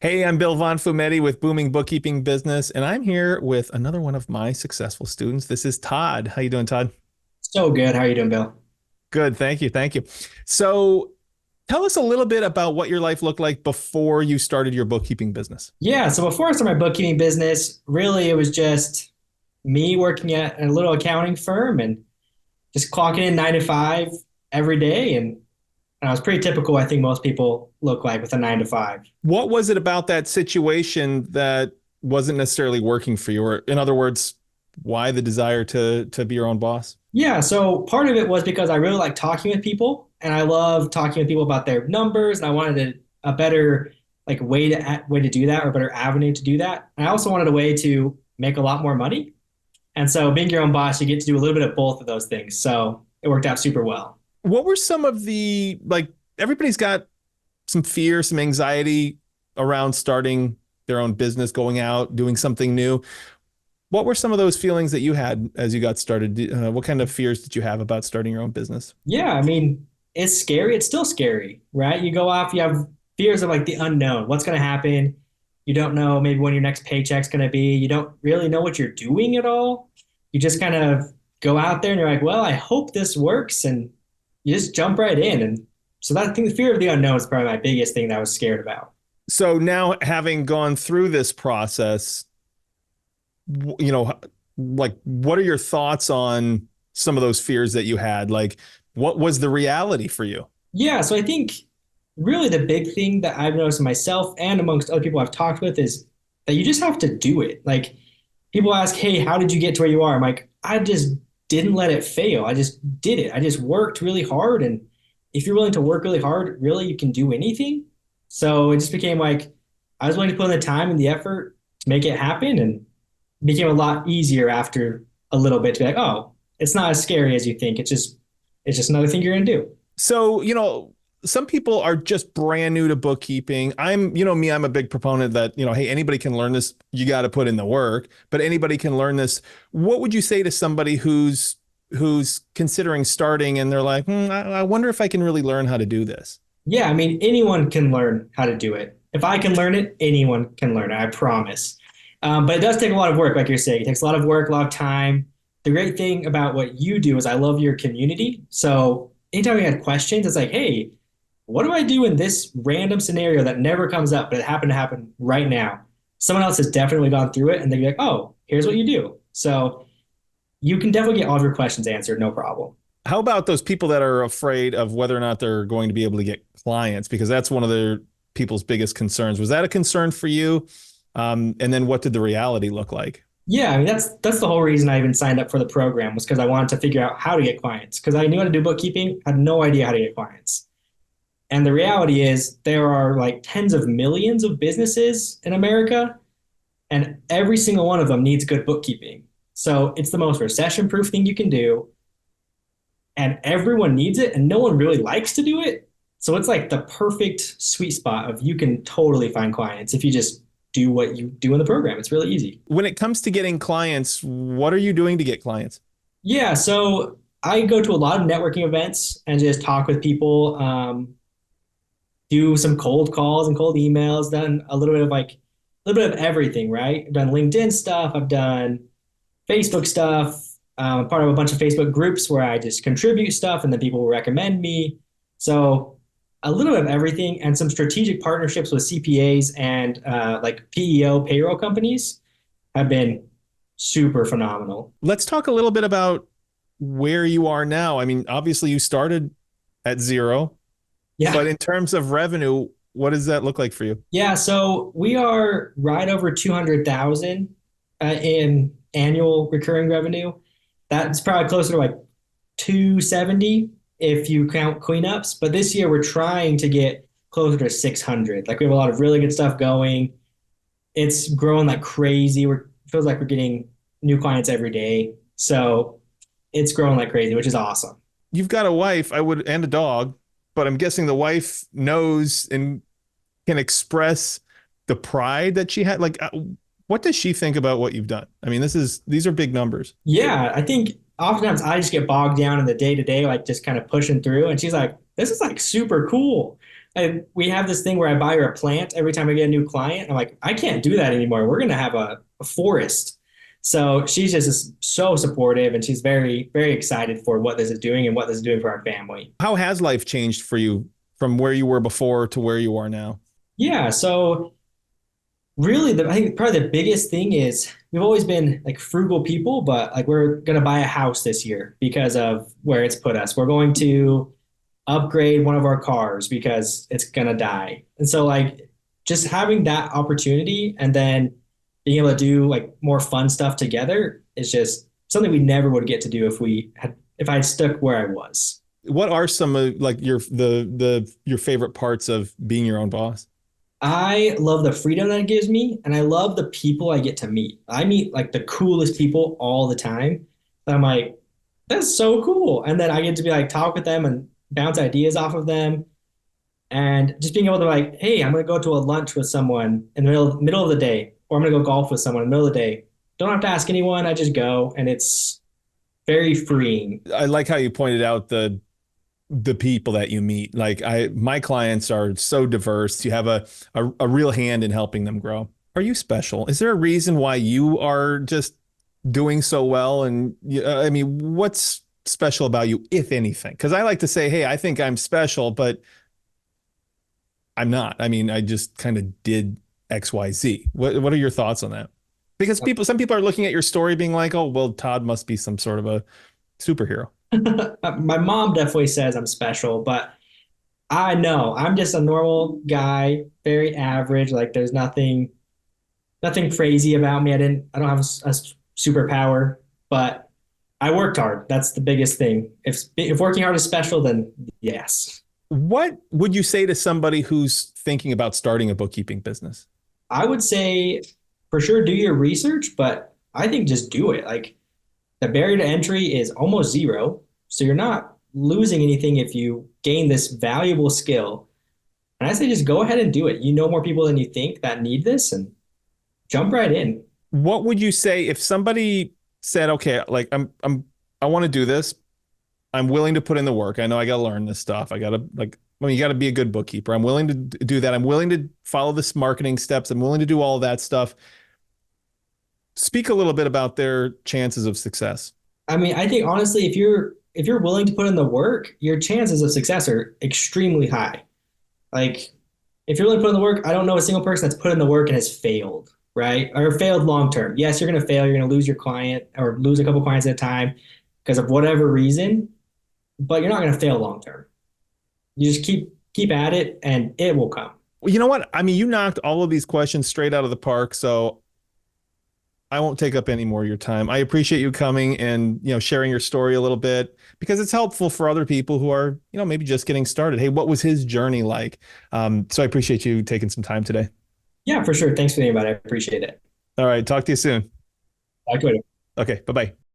Hey, I'm Bill Von Fumetti with Booming Bookkeeping Business, and I'm here with another one of my successful students. This is Todd. How you doing, Todd? So good. How are you doing, Bill? Good, thank you, thank you. So, tell us a little bit about what your life looked like before you started your bookkeeping business. Yeah, so before I started my bookkeeping business, really it was just me working at a little accounting firm and just clocking in 9 to 5 every day. And I was pretty typical, I think most people look like with a 9 to 5. What was it about that situation that wasn't necessarily working for you? Or, in other words, why the desire to be your own boss? Yeah, so part of it was because I really like talking with people and I love talking with people about their numbers and I wanted a better like way to do that or a better avenue to do that. And I also wanted a way to make a lot more money. And so being your own boss, you get to do a little bit of both of those things. So it worked out super well. What were some of the everybody's got some fear, some anxiety around starting their own business, going out, doing something new. What were some of those feelings that you had as you got started? What kind of fears did you have about starting your own business? Yeah, I mean, it's scary. It's still scary, right? You go off, you have fears of like the unknown. What's going to happen? You don't know maybe when your next paycheck's going to be. You don't really know what you're doing at all. You just kind of go out there and you're like, well, I hope this works. And you just jump right in. And so that I think the fear of the unknown is probably my biggest thing that I was scared about. So now, having gone through this process, you know, what are your thoughts on some of those fears that you had? Like, what was the reality for you? Yeah, so I think really the big thing that I've noticed myself and amongst other people I've talked with is that you just have to do it. Like people ask, "Hey, how did you get to where you are?" I'm like, I just didn't let it fail. I just did it. I just worked really hard, and if you're willing to work really hard, really you can do anything. So it just became like I was willing to put in the time and the effort to make it happen, and it became a lot easier after a little bit to be like, "Oh, it's not as scary as you think. It's just another thing you're gonna do." So, some people are just brand new to bookkeeping. Me, I'm a big proponent that, hey, anybody can learn this. You got to put in the work, but anybody can learn this. What would you say to somebody who's considering starting and they're like, I wonder if I can really learn how to do this? Yeah, I mean, anyone can learn how to do it. If I can learn it, anyone can learn it, I promise. But it does take a lot of work, like you're saying. It takes a lot of work, a lot of time. The great thing about what you do is I love your community. So anytime we had questions, it's like, hey, what do I do in this random scenario that never comes up, but it happened to happen right now? Someone else has definitely gone through it and they'd be like, oh, here's what you do. So you can definitely get all of your questions answered, no problem. How about those people that are afraid of whether or not they're going to be able to get clients? Because that's one of their people's biggest concerns. Was that a concern for you? And then what did the reality look like? Yeah, I mean that's the whole reason I even signed up for the program was because I wanted to figure out how to get clients because I knew how to do bookkeeping, had no idea how to get clients. And the reality is there are like tens of millions of businesses in America and every single one of them needs good bookkeeping. So it's the most recession-proof thing you can do and everyone needs it and no one really likes to do it. So it's like the perfect sweet spot of you can totally find clients if you just do what you do in the program. It's really easy. When it comes to getting clients, what are you doing to get clients? Yeah, so I go to a lot of networking events and just talk with people, do some cold calls and cold emails, done a little bit of everything, right? I've done LinkedIn stuff, I've done Facebook stuff, I'm part of a bunch of Facebook groups where I just contribute stuff and then people will recommend me. So a little bit of everything and some strategic partnerships with CPAs and like PEO payroll companies have been super phenomenal. Let's talk a little bit about where you are now. I mean, obviously you started at zero, Yeah. but in terms of revenue, what does that look like for you? Yeah, so we are right over 200,000 in annual recurring revenue. That's probably closer to like 270 if you count cleanups. But this year we're trying to get closer to 600. Like we have a lot of really good stuff going. It's growing like crazy. We're feels like we're getting new clients every day. So it's growing like crazy, which is awesome. You've got a wife, and a dog, but I'm guessing the wife knows and can express the pride that she had. What does she think about what you've done? I mean, these are big numbers. Yeah, I think oftentimes I just get bogged down in the day to day, like just kind of pushing through. And she's like, this is like super cool. we have this thing where I buy her a plant every time I get a new client. I'm like, I can't do that anymore. We're going to have a forest. So she's just so supportive, and she's very, very excited for what this is doing and what this is doing for our family. How has life changed for you from where you were before to where you are now? Yeah. So really, I think probably the biggest thing is we've always been like frugal people, but like we're going to buy a house this year because of where it's put us. We're going to upgrade one of our cars because it's going to die. And so like just having that opportunity and then being able to do like more fun stuff together is just something we never would get to do if I had stuck where I was. What are some of like your favorite parts of being your own boss? I love the freedom that it gives me, and I love the people I get to meet. I meet like the coolest people all the time. And I'm like, that's so cool. And then I get to be like talk with them and bounce ideas off of them. And just being able to like, hey, I'm gonna go to a lunch with someone in the middle of the day, or I'm gonna go golf with someone in the middle of the day. Don't have to ask anyone. I just go, and it's very freeing. I like how you pointed out the people that you meet. Like my clients are so diverse. You have a real hand in helping them grow. Are you special? Is there a reason why you are just doing so well? And I mean, what's special about you, if anything? Because I like to say, hey, I think I'm special, but I'm not. I mean, I just kind of did XYZ. What are your thoughts on that? Because some people are looking at your story being like, oh, well, Todd must be some sort of a superhero. My mom definitely says I'm special, but I know I'm just a normal guy, very average. Like there's nothing crazy about me. I don't have a superpower, but I worked hard. That's the biggest thing. If working hard is special, then yes. What would you say to somebody who's thinking about starting a bookkeeping business? I would say for sure do your research, but I think just do it. Like the barrier to entry is almost zero. So you're not losing anything if you gain this valuable skill. And I say just go ahead and do it. You know more people than you think that need this, and jump right in. What would you say if somebody said, okay, like I want to do this. I'm willing to put in the work. I know I got to learn this stuff. I got to you got to be a good bookkeeper. I'm willing to do that. I'm willing to follow this marketing steps. I'm willing to do all of that stuff. Speak a little bit about their chances of success. I mean, I think honestly, if you're willing to put in the work, your chances of success are extremely high. Like if you're willing to put in the work, I don't know a single person that's put in the work and has failed, right? Or failed long term. Yes, you're going to fail. You're going to lose your client or lose a couple clients at a time because of whatever reason, but you're not going to fail long term. You just keep at it, and it will come. Well, you know what? I mean, you knocked all of these questions straight out of the park, so I won't take up any more of your time. I appreciate you coming and, sharing your story a little bit because it's helpful for other people who are, maybe just getting started. Hey, what was his journey like? So I appreciate you taking some time today. Yeah, for sure. Thanks for the invite. I appreciate it. All right. Talk to you soon. Talk to you later. Okay. Bye-bye.